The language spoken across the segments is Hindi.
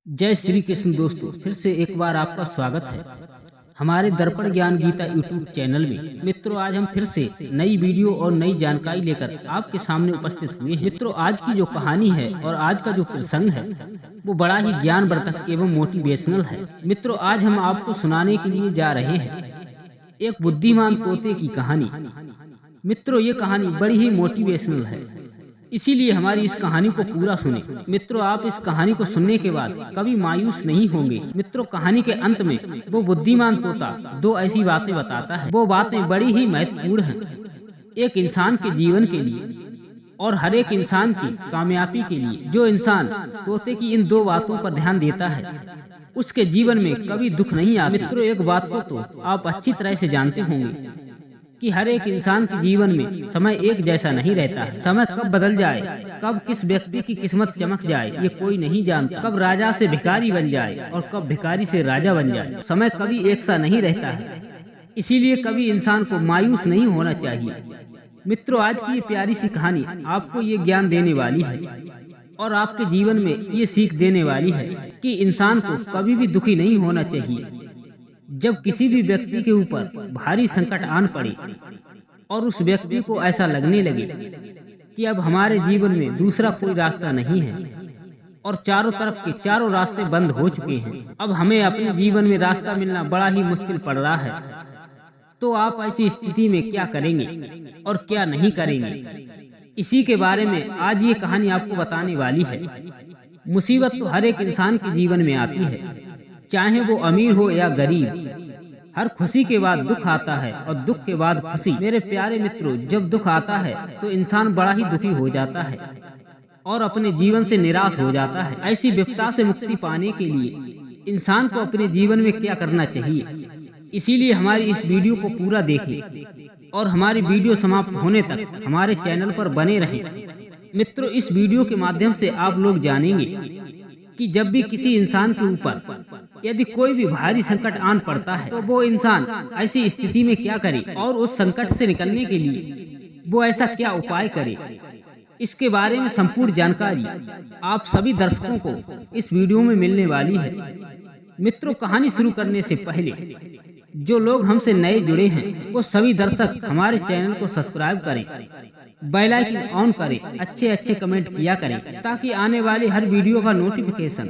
जय श्री कृष्ण दोस्तों, फिर से एक बार आपका स्वागत है हमारे दर्पण ज्ञान गीता यूट्यूब चैनल में। मित्रों, आज हम फिर से नई वीडियो और नई जानकारी लेकर आपके सामने उपस्थित हुए हैं। मित्रों, आज की जो कहानी है और आज का जो प्रसंग है वो बड़ा ही ज्ञानवर्धक एवं मोटिवेशनल है। मित्रों, आज हम आपको सुनाने के लिए जा रहे हैं एक बुद्धिमान तोते की कहानी। मित्रों, ये कहानी बड़ी ही मोटिवेशनल है, इसीलिए हमारी इस कहानी को पूरा सुने। मित्रों, आप इस कहानी को सुनने के बाद कभी मायूस नहीं होंगे। मित्रों, कहानी के अंत में वो बुद्धिमान तोता दो ऐसी बातें बताता है। वो बातें बड़ी ही महत्वपूर्ण हैं एक इंसान के जीवन के लिए और हर एक इंसान की कामयाबी के लिए। जो इंसान तोते की इन दो बातों पर ध्यान देता है उसके जीवन में कभी दुख नहीं आता। मित्रों, एक बात को तो आप अच्छी तरह से जानते होंगे कि हर एक इंसान के जीवन में समय एक जैसा नहीं रहता है। समय कब बदल जाए, कब किस व्यक्ति की किस्मत चमक जाए, ये कोई नहीं जानता। कब राजा से भिखारी बन जाए और कब भिखारी से राजा बन जाए, समय कभी एक सा नहीं रहता है। इसीलिए कभी इंसान को मायूस नहीं होना चाहिए। मित्रों, आज की ये प्यारी सी कहानी आपको ये ज्ञान देने वाली है और आपके जीवन में ये सीख देने वाली है कि इंसान को कभी भी दुखी नहीं होना चाहिए। जब किसी भी व्यक्ति के ऊपर भारी संकट आन पड़े और उस व्यक्ति को ऐसा लगने लगे कि अब हमारे जीवन में दूसरा कोई रास्ता नहीं है और चारों तरफ के चारों रास्ते बंद हो चुके हैं, अब हमें अपने जीवन में रास्ता मिलना बड़ा ही मुश्किल पड़ रहा है, तो आप ऐसी स्थिति में क्या करेंगे और क्या नहीं करेंगे, इसी के बारे में आज ये कहानी आपको बताने वाली है। मुसीबत तो हर एक इंसान के जीवन में आती है, चाहे वो अमीर हो या गरीब। हर खुशी के बाद दुख आता है और दुख के बाद खुशी। मेरे प्यारे मित्रों, जब दुख आता है तो इंसान बड़ा ही दुखी हो जाता है और अपने जीवन से निराश हो जाता है। ऐसी विपदा से मुक्ति पाने के लिए इंसान को अपने जीवन में क्या करना चाहिए, इसीलिए हमारी इस वीडियो को पूरा देखें और हमारी वीडियो समाप्त होने तक हमारे चैनल पर बने रहें। मित्रों, इस वीडियो के माध्यम से आप लोग जानेंगे कि जब भी किसी इंसान के ऊपर यदि कोई भी भारी संकट आन पड़ता है तो वो इंसान ऐसी स्थिति में क्या करे और उस संकट से निकलने के लिए वो ऐसा क्या उपाय करे, इसके बारे में संपूर्ण जानकारी आप सभी दर्शकों को इस वीडियो में मिलने वाली है। मित्रों, कहानी शुरू करने से पहले जो लोग हमसे नए जुड़े हैं वो सभी दर्शक हमारे चैनल को सब्सक्राइब करें, बेल आइकन ऑन करें, अच्छे कमेंट किया करें ताकि आने वाली हर वीडियो का नोटिफिकेशन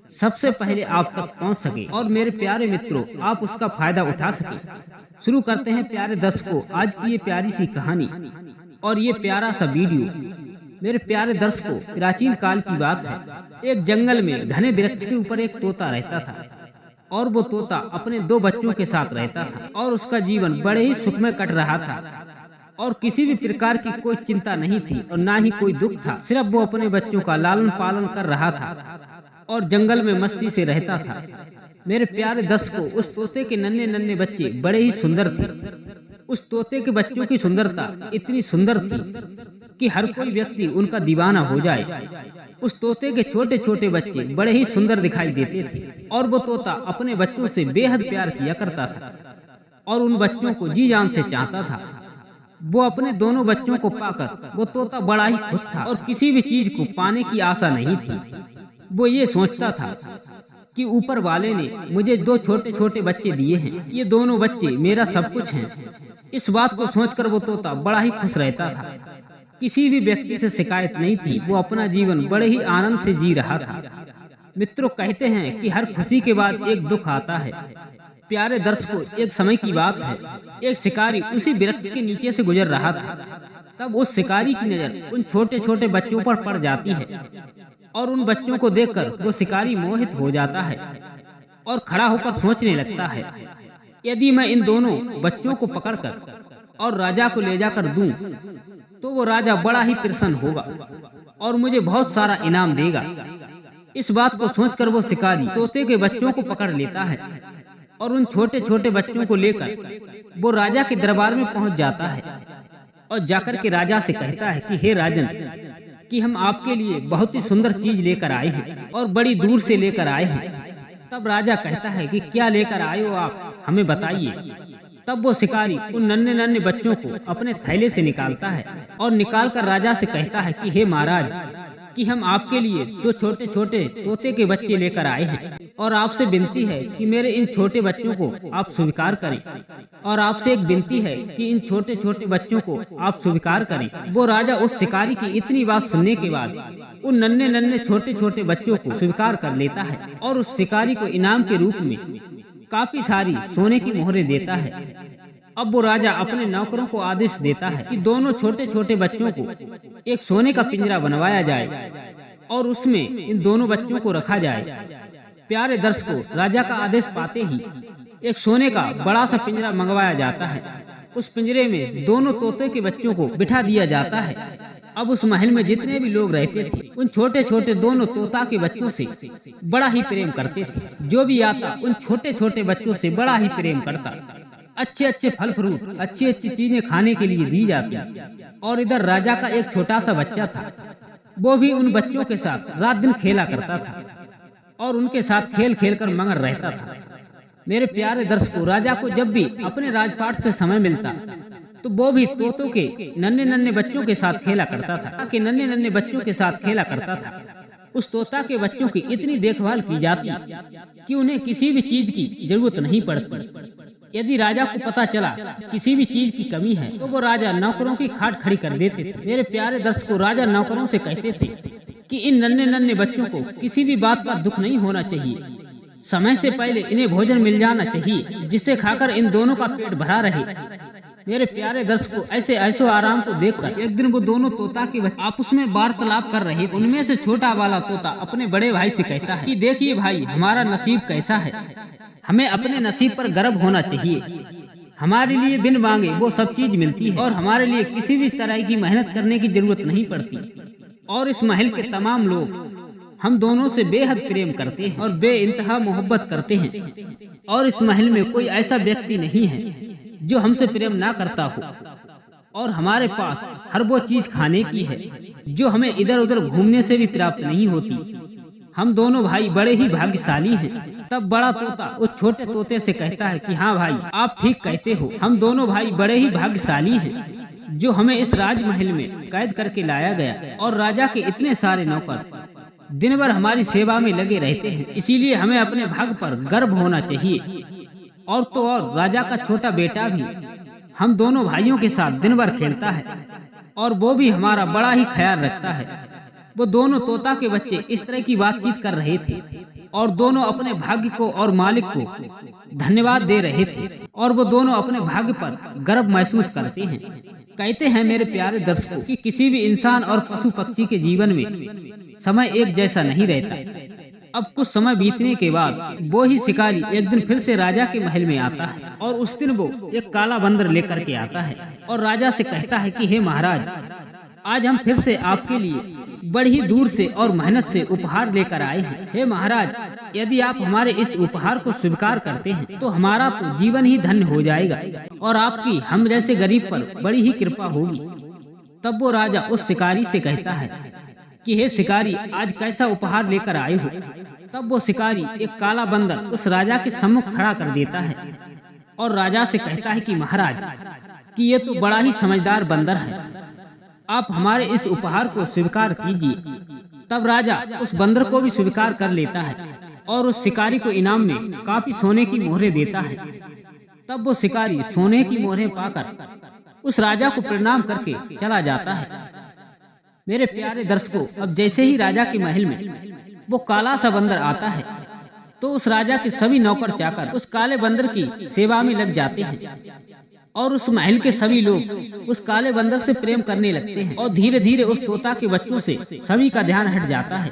सबसे पहले आप तक पहुंच सके और मेरे प्यारे मित्रों आप उसका फायदा उठा सके। शुरू करते हैं प्यारे दर्शकों आज की ये प्यारी सी कहानी और ये प्यारा सा वीडियो। मेरे प्यारे दर्शकों, प्राचीन काल की बात है। एक जंगल में घने वृक्ष के ऊपर एक तोता रहता था और वो तोता अपने दो बच्चों के साथ रहता था और उसका जीवन बड़े ही सुख में कट रहा था और किसी भी प्रकार की कोई चिंता नहीं थी और ना ही कोई दुख था। सिर्फ वो अपने बच्चों का लालन पालन कर रहा था और जंगल में मस्ती से रहता था। मेरे प्यारे दर्शकों, उस तोते के नन्हे नन्हे बच्चे बड़े ही सुंदर थे। उस तोते के बच्चों की सुंदरता इतनी सुंदर थी कि हर कोई व्यक्ति उनका दीवाना हो जाए। उस तोते के छोटे छोटे बच्चे बड़े ही सुंदर दिखाई देते थे और वो तोता अपने बच्चों से बेहद प्यार किया करता था और उन बच्चों को जी जान से चाहता था। वो अपने दोनों बच्चों को पाकर वो तोता बड़ा ही खुश था और किसी भी चीज को पाने की आशा नहीं थी। वो ये सोचता था कि ऊपर वाले ने मुझे दो छोटे छोटे बच्चे दिए हैं, ये दोनों बच्चे मेरा सब कुछ हैं। इस बात को सोचकर वो तोता बड़ा ही खुश रहता था। किसी भी व्यक्ति से शिकायत नहीं थी, वो अपना जीवन बड़े ही आनंद से जी रहा था। मित्रों, कहते हैं कि हर खुशी के बाद एक दुख आता है। प्यारे दर्शकों, एक समय की बात है, एक शिकारी उसी वृक्ष के नीचे से गुजर रहा था। तब उस शिकारी की नजर उन छोटे छोटे बच्चों पर पड़ जाती है और उन बच्चों को देखकर वो शिकारी मोहित हो जाता है और खड़ा होकर सोचने लगता है, यदि मैं इन दोनों बच्चों को पकड़कर और राजा को ले जाकर दूं तो वो राजा बड़ा ही प्रसन्न होगा और मुझे बहुत सारा इनाम देगा। इस बात को सोचकर वो शिकारी तोते के बच्चों को पकड़ लेता है और उन छोटे छोटे बच्चों को लेकर वो राजा के दरबार में पहुंच जाता है और जाकर के राजा से कहता है कि हे राजन, कि हम आपके लिए बहुत ही सुंदर चीज लेकर आए हैं और बड़ी दूर से लेकर आए हैं। तब राजा कहता है कि क्या लेकर आए हो आप, हमें बताइए। तब वो शिकारी उन नन्हे नन्हे बच्चों को अपने थैले से निकालता है और निकाल कर राजा से कहता है कि हे महाराज, कि हम आपके लिए 2 छोटे छोटे तोते के बच्चे लेकर आए हैं और आपसे विनती है कि मेरे इन छोटे बच्चों को आप स्वीकार करें। और आपसे एक विनती है कि इन छोटे छोटे बच्चों को आप स्वीकार करें। वो राजा उस शिकारी की इतनी बात सुनने के बाद उन नन्हे नन्हे छोटे छोटे बच्चों को स्वीकार कर लेता है और उस शिकारी को इनाम के रूप में काफी सारी सोने की मोहरें देता है। अब वो राजा अपने नौकरों को आदेश देता है कि दोनों छोटे छोटे बच्चों को एक सोने का पिंजरा बनवाया जाए और उसमें इन दोनों बच्चों को रखा जाए। प्यारे दर्शकों, राजा का आदेश पाते ही एक सोने का बड़ा सा पिंजरा मंगवाया जाता है। उस पिंजरे में दोनों तोते के बच्चों को बिठा दिया जाता है। अब उस महल में जितने भी लोग रहते थे उन छोटे छोटे दोनों तोता के बच्चों से बड़ा ही प्रेम करते थे। जो भी आता उन छोटे छोटे बच्चों से बड़ा ही प्रेम करता। अच्छे अच्छे फल फ्रूट, अच्छी अच्छी चीजें खाने के लिए दी जाती। और इधर राजा का एक छोटा सा बच्चा था, वो भी उन बच्चों के साथ रात दिन खेला करता था और उनके साथ खेल खेल कर मगन रहता था। मेरे प्यारे दर्शकों, राजा को जब भी अपने राजपाट से समय मिलता तो वो भी तोतों के नन्हे नन्हे बच्चों के साथ खेला करता था। कि नन्हे नन्हे बच्चों के साथ खेला करता था। उस तोता के बच्चों की इतनी देखभाल की जाती कि उन्हें किसी भी चीज की जरूरत नहीं पड़ती। यदि राजा को पता चला किसी भी चीज की कमी है तो वो राजा नौकरों की खाट खड़ी कर देते थे। मेरे प्यारे दर्शकों, राजा नौकरों से कहते थे कि इन नन्हे नन्हे बच्चों को किसी भी बात का दुख नहीं होना चाहिए। समय से पहले इन्हें भोजन मिल जाना चाहिए जिससे खाकर इन दोनों का पेट भरा रहे। मेरे प्यारे दर्शकों, ऐसे ऐसो आराम को देखकर एक दिन वो दोनों तोता के बच्चे आपस में वार्तालाप कर रहे थे। उनमें से छोटा वाला तोता अपने बड़े भाई से कहता है कि देखिए भाई, हमारा नसीब कैसा है। हमें अपने नसीब पर गर्व होना चाहिए। हमारे लिए बिन मांगे वो सब चीज मिलती है और हमारे लिए किसी भी तरह की मेहनत करने की जरूरत नहीं पड़ती। और इस महल के तमाम लोग हम दोनों से बेहद प्रेम करते हैं और बेइंतहा मोहब्बत करते हैं। और इस महल में कोई ऐसा व्यक्ति नहीं है जो हमसे प्रेम ना करता हो। और हमारे पास हर वो चीज खाने की है जो हमें इधर उधर घूमने से भी प्राप्त नहीं होती। हम दोनों भाई बड़े ही भाग्यशाली हैं। तब बड़ा तोता उस छोटे तोते से कहता है कि हाँ भाई, आप ठीक कहते हो। हम दोनों भाई बड़े ही भाग्यशाली हैं जो हमें इस राजमहल में कैद करके लाया गया। और राजा के इतने सारे नौकर दिन भर हमारी सेवा में लगे रहते हैं, इसीलिए हमें अपने भाग्य पर गर्व होना चाहिए। और तो और राजा का छोटा बेटा भी हम दोनों भाइयों के साथ दिन भर खेलता है और वो भी हमारा बड़ा ही ख्याल रखता है। वो दोनों तोता के बच्चे इस तरह की बातचीत कर रहे थे और दोनों अपने भाग्य को और मालिक को धन्यवाद दे रहे थे। और वो दोनों अपने भाग्य पर गर्व महसूस करते हैं। कहते हैं मेरे प्यारे दर्शकों कि किसी भी इंसान और पशु पक्षी के जीवन में समय एक जैसा नहीं रहता। अब कुछ समय बीतने के बाद वो ही शिकारी एक दिन फिर से राजा के महल में आता है और उस दिन वो एक काला बंदर लेकर के आता है और राजा से कहता है कि हे महाराज, आज हम फिर से आपके लिए बड़ी दूर से और मेहनत से उपहार लेकर आए हैं। हे महाराज, यदि आप हमारे इस उपहार को स्वीकार करते हैं तो हमारा तो जीवन ही धन्य हो जाएगा और आपकी हम जैसे गरीब पर बड़ी ही कृपा होगी। तब वो राजा उस शिकारी से कहता है कि हे शिकारी, आज कैसा उपहार लेकर आए हो। तब वो शिकारी एक काला बंदर उस राजा के सम्मुख खड़ा कर देता है और राजा से कहता है कि महाराज, कि ये तो बड़ा ही समझदार बंदर है, आप हमारे इस उपहार को स्वीकार कीजिए। तब राजा उस बंदर को भी स्वीकार कर लेता है और उस शिकारी को इनाम में काफी सोने की मोहरें देता है। तब वो शिकारी सोने की मोहरें पाकर उस राजा को प्रणाम करके चला जाता है। मेरे प्यारे दर्शकों, अब जैसे ही राजा के महल में वो काला सा बंदर आता है तो उस राजा के सभी नौकर चाकर उस काले बंदर की सेवा में लग जाते हैं और उस महल के सभी लोग उस काले बंदर से प्रेम करने लगते हैं। और धीरे धीरे उस तोता के बच्चों से सभी का ध्यान हट जाता है।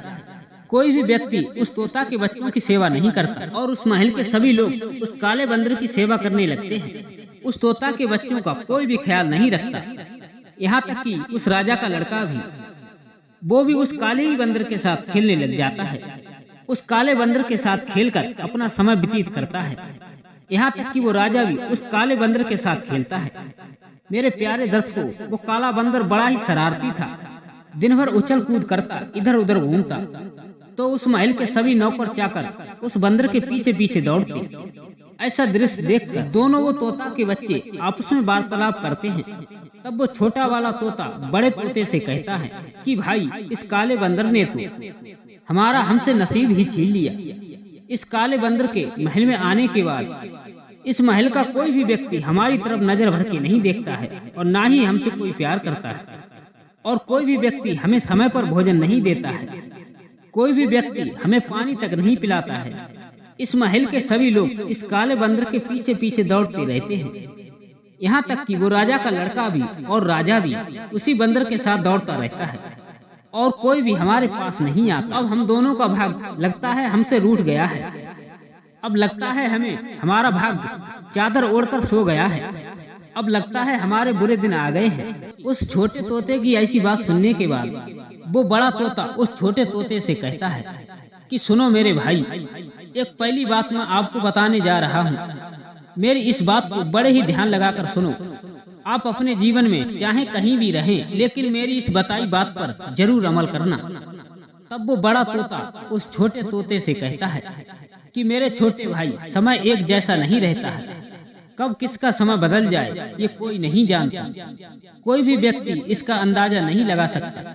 कोई भी व्यक्ति उस तोता के बच्चों की सेवा नहीं करता और उस महल के सभी लोग उस काले बंदर की सेवा करने लगते हैं। उस तोता के बच्चों का कोई भी ख्याल नहीं रखता। यहाँ तक कि उस राजा का लड़का भी वो भी उस काले ही बंदर के साथ खेलने लग जाता है। उस काले बंदर के साथ खेलकर अपना समय व्यतीत करता है। यहाँ तक कि वो राजा भी उस काले बंदर के साथ खेलता है। मेरे प्यारे दर्शकों, वो काला बंदर बड़ा ही शरारती था। दिन भर उछल कूद करता, इधर उधर घूमता। तो उस महल के सभी नौकर चाकर उस बंदर के पीछे पीछे दौड़ते। ऐसा दृश्य देखकर दोनों वो तोता के बच्चे आपस में वार्तालाप करते हैं तब वो छोटा वाला तोता बड़े तोते से कहता है कि भाई, इस काले बंदर ने तो हमारा हमसे नसीब ही छीन लिया। इस काले बंदर के महल में आने के बाद इस महल का कोई भी व्यक्ति हमारी तरफ नजर भर के नहीं देखता है और ना ही हमसे कोई प्यार करता है, और कोई भी व्यक्ति हमें समय पर भोजन नहीं देता है, कोई भी व्यक्ति हमें पानी तक नहीं पिलाता है। इस महल के सभी लोग इस काले बंदर के पीछे पीछे दौड़ते रहते हैं, यहाँ तक कि वो राजा का लड़का भी और राजा भी उसी बंदर के साथ दौड़ता रहता है, और कोई भी हमारे पास नहीं आता। अब हम दोनों का भाग लगता है हमसे रूठ गया है। अब लगता है हमें हमारा भाग चादर ओढ़कर सो गया है। अब लगता है हमारे बुरे दिन आ गए हैं। उस छोटे तोते की ऐसी बात सुनने के बाद वो बड़ा तोता उस छोटे तोते से कहता है कि सुनो मेरे भाई, एक पहली बात मैं आपको बताने जा रहा हूँ। मेरी इस बात को बड़े ही ध्यान लगाकर सुनो। आप अपने जीवन में चाहे कहीं भी रहें, लेकिन मेरी इस बताई बात पर जरूर अमल करना। तब वो बड़ा तोता उस छोटे तोते से कहता है कि मेरे छोटे भाई, समय एक जैसा नहीं रहता है। कब किसका समय बदल जाए ये कोई नहीं जानता। कोई भी व्यक्ति इसका अंदाजा नहीं लगा सकता।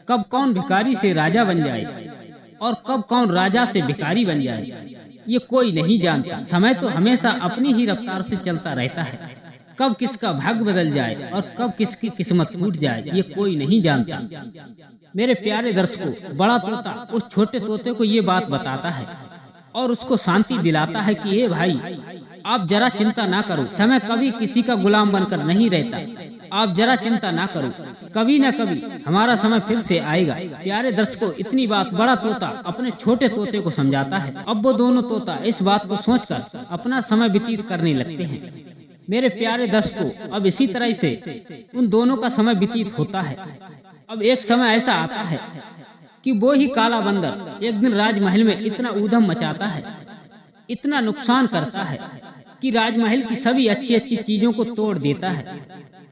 कब कौन भिखारी से राजा बन जाए और कब कौन राजा से भिखारी बन जाए ये कोई नहीं जानता। समय तो हमेशा अपनी ही रफ्तार से चलता रहता है। कब किसका भाग्य बदल जाए और कब किसकी किस्मत टूट जाए ये कोई नहीं जानता। मेरे प्यारे दर्शकों, बड़ा तोता उस छोटे तोते को ये बात बताता है और उसको शांति दिलाता है कि हे भाई, आप जरा चिंता ना करो। समय कभी किसी का गुलाम बनकर नहीं रहता। आप जरा चिंता ना करो, कभी न कभी हमारा समय फिर से आएगा। प्यारे दर्शकों, इतनी बात बड़ा तोता अपने छोटे तोते को समझाता है। अब वो दोनों तोता इस बात को सोचकर अपना समय व्यतीत करने लगते हैं। मेरे प्यारे दर्शकों, अब इसी तरह से उन दोनों का समय व्यतीत होता है। अब एक समय ऐसा आता है कि वो ही काला बंदर एक दिन राजमहल में इतना ऊधम मचाता है, इतना नुकसान करता है कि राजमहल की सभी अच्छी अच्छी चीजों को तोड़ देता है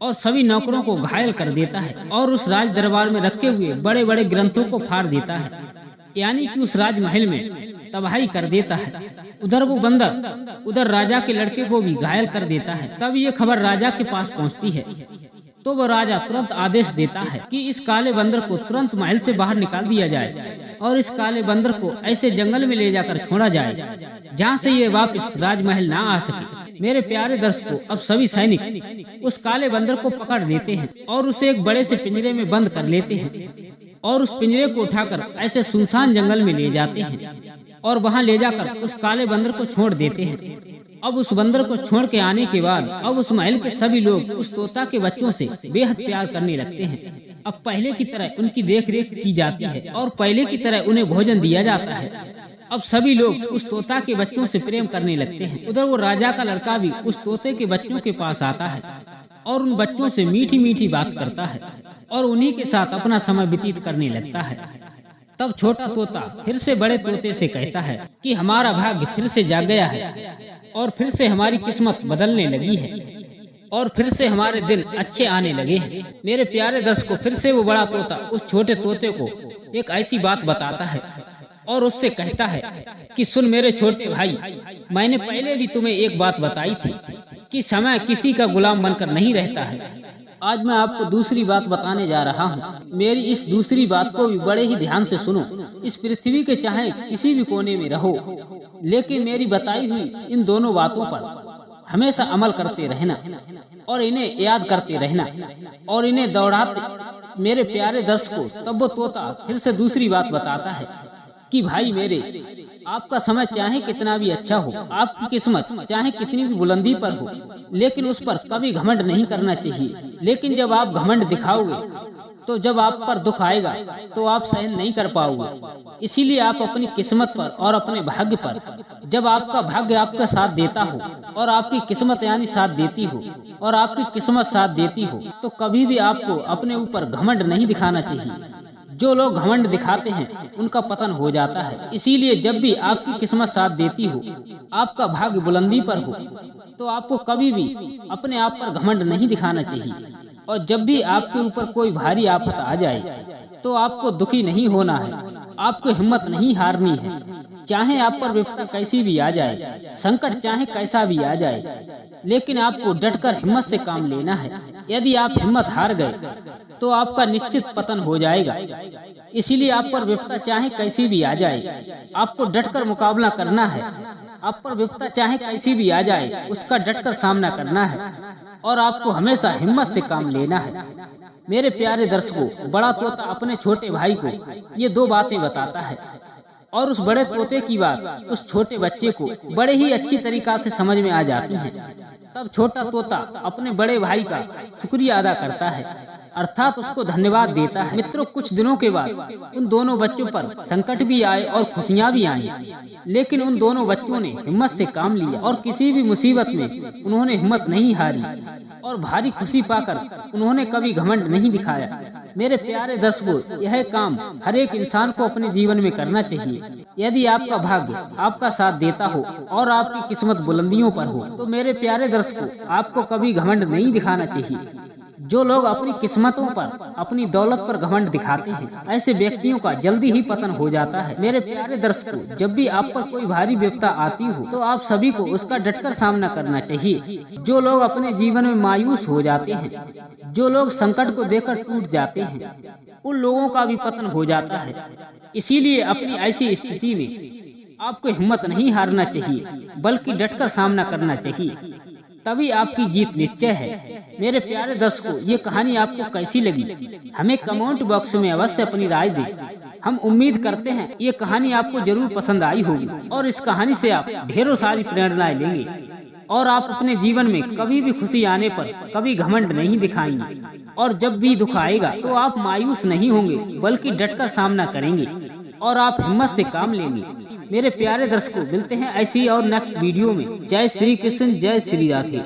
और सभी नौकरों को घायल कर देता है और उस राज दरबार में रखे हुए बड़े बड़े ग्रंथों को फाड़ देता है, यानी कि उस राजमहल में तबाही कर देता है। उधर वो बंदर उधर राजा के लड़के को भी घायल कर देता है। तब ये खबर राजा के पास पहुंचती है तो वो राजा तुरंत आदेश देता है कि इस काले बंदर को तुरंत महल से बाहर निकाल दिया जाए और इस काले बंदर को ऐसे जंगल में ले जाकर छोड़ा जाए जहाँ से ये वापस राजमहल ना आ सके। मेरे प्यारे दर्शकों, अब सभी सैनिक उस काले बंदर को पकड़ लेते हैं और उसे एक बड़े से पिंजरे में बंद कर लेते हैं और उस पिंजरे को उठाकर ऐसे सुनसान जंगल में ले जाते हैं और वहाँ ले जाकर उस काले बंदर को छोड़ देते हैं। अब उस बंदर को छोड़ के आने के बाद अब उस महल के सभी लोग उस तोता के बच्चों से बेहद प्यार करने लगते हैं। अब पहले की तरह उनकी देखरेख की जाती है और पहले की तरह उन्हें भोजन दिया जाता है। अब सभी लोग उस तोता के बच्चों से प्रेम करने लगते हैं। उधर वो राजा का लड़का भी उस तोते के बच्चों के पास आता है और उन बच्चों से मीठी मीठी बात करता है और उन्हीं के साथ अपना समय व्यतीत करने लगता है। तब छोटा तोता फिर से बड़े तोते से कहता है कि हमारा भाग्य फिर से जाग गया है और फिर से हमारी किस्मत बदलने लगी है और फिर से हमारे दिन अच्छे आने लगे हैं। मेरे प्यारे दर्शकों, फिर से वो बड़ा तोता उस छोटे तोते को एक ऐसी बात बताता है और उससे कहता है कि सुन मेरे छोटे भाई, मैंने पहले भी तुम्हें एक बात बताई थी कि समय किसी का गुलाम बनकर नहीं रहता है। आज मैं आपको दूसरी बात बताने जा रहा हूँ। मेरी इस दूसरी बात को भी बड़े ही ध्यान से सुनो। इस पृथ्वी के चाहे किसी भी कोने में रहो, लेकिन मेरी बताई हुई इन दोनों बातों पर हमेशा अमल करते रहना और इन्हें याद करते रहना और इन्हें दौड़ाते। मेरे प्यारे दर्शकों, तब वो तोता फिर से दूसरी बात बताता है कि भाई मेरे, आपका समय चाहे कितना भी अच्छा हो, आपकी किस्मत चाहे कितनी भी बुलंदी पर हो, लेकिन उस पर कभी घमंड नहीं करना चाहिए। लेकिन जब आप घमंड दिखाओगे तो जब आप पर दुख आएगा तो आप सहन नहीं कर पाओगे। इसीलिए आप अपनी किस्मत पर और अपने भाग्य पर, जब आपका भाग्य आपका साथ देता हो और आपकी किस्मत यानी साथ देती हो और आपकी किस्मत साथ देती हो, तो कभी भी आपको अपने ऊपर घमंड नहीं दिखाना चाहिए। जो लोग घमंड दिखाते हैं उनका पतन हो जाता है। इसीलिए जब भी आपकी किस्मत साथ देती हो, आपका भाग्य बुलंदी पर हो, तो आपको कभी भी अपने आप पर घमंड नहीं दिखाना चाहिए। और जब भी आपके ऊपर कोई भारी आफत आ जाए तो आपको दुखी नहीं होना है, आपको हिम्मत नहीं हारनी है। चाहे आप पर विपदा कैसी भी आ जाए, संकट चाहे कैसा भी आ जाए, लेकिन आपको डटकर हिम्मत से काम लेना है। यदि आप हिम्मत हार गए तो आपका निश्चित पतन हो जाएगा। इसीलिए आप पर विपदा चाहे कैसी भी आ जाए, आपको डटकर मुकाबला करना है। आप पर विपदा चाहे कैसी भी आ जाए, उसका डटकर सामना करना है और आपको हमेशा हिम्मत से काम लेना है। मेरे प्यारे दर्शकों, बड़ा तोता अपने छोटे भाई को ये 2 बातें बताता है और उस बड़े तोते की बात उस छोटे बच्चे को बड़े ही अच्छी तरीका से समझ में आ जाती है। तब छोटा तोता अपने बड़े भाई का शुक्रिया अदा करता है, अर्थात उसको धन्यवाद देता है। मित्रों, कुछ दिनों के बाद उन दोनों बच्चों पर संकट भी आए और खुशियां भी आई, लेकिन उन दोनों बच्चों ने हिम्मत से काम लिया और किसी भी मुसीबत में उन्होंने हिम्मत नहीं हारी और भारी खुशी पाकर उन्होंने कभी घमंड नहीं दिखाया। मेरे प्यारे दर्शकों, यह काम हर एक इंसान को अपने जीवन में करना चाहिए। यदि आपका भाग्य आपका साथ देता हो और आपकी किस्मत बुलंदियों पर हो तो मेरे प्यारे दर्शकों, आपको कभी घमंड नहीं दिखाना चाहिए। जो लोग अपनी किस्मतों पर, अपनी दौलत पर घमंड दिखाते हैं, ऐसे व्यक्तियों का जल्दी ही पतन हो जाता है। मेरे प्यारे दर्शकों, जब भी आप पर कोई भारी विपदा आती हो तो आप सभी को उसका डटकर सामना करना चाहिए। जो लोग अपने जीवन में मायूस हो जाते हैं, जो लोग संकट को देखकर टूट जाते हैं, उन लोगों का भी पतन हो जाता है। इसीलिए अपनी ऐसी स्थिति में आपको हिम्मत नहीं हारना चाहिए, बल्कि डटकर सामना करना चाहिए, तभी आपकी जीत निश्चय है। मेरे प्यारे दर्शकों, ये कहानी आपको कैसी लगी, हमें कमेंट बॉक्स में अवश्य अपनी राय दें। हम उम्मीद करते हैं ये कहानी आपको जरूर पसंद आई होगी और इस कहानी से आप ढेरों सारी प्रेरणाएं लेंगे और आप अपने जीवन में कभी भी खुशी आने पर कभी घमंड नहीं दिखाएंगे और जब भी दुख आएगा तो आप मायूस नहीं होंगे, बल्कि डटकर सामना करेंगे और आप हिम्मत से काम लेंगे। मेरे प्यारे दर्शकों, मिलते हैं ऐसी और नेक्स्ट वीडियो में। जय श्री कृष्ण, जय श्री राधे।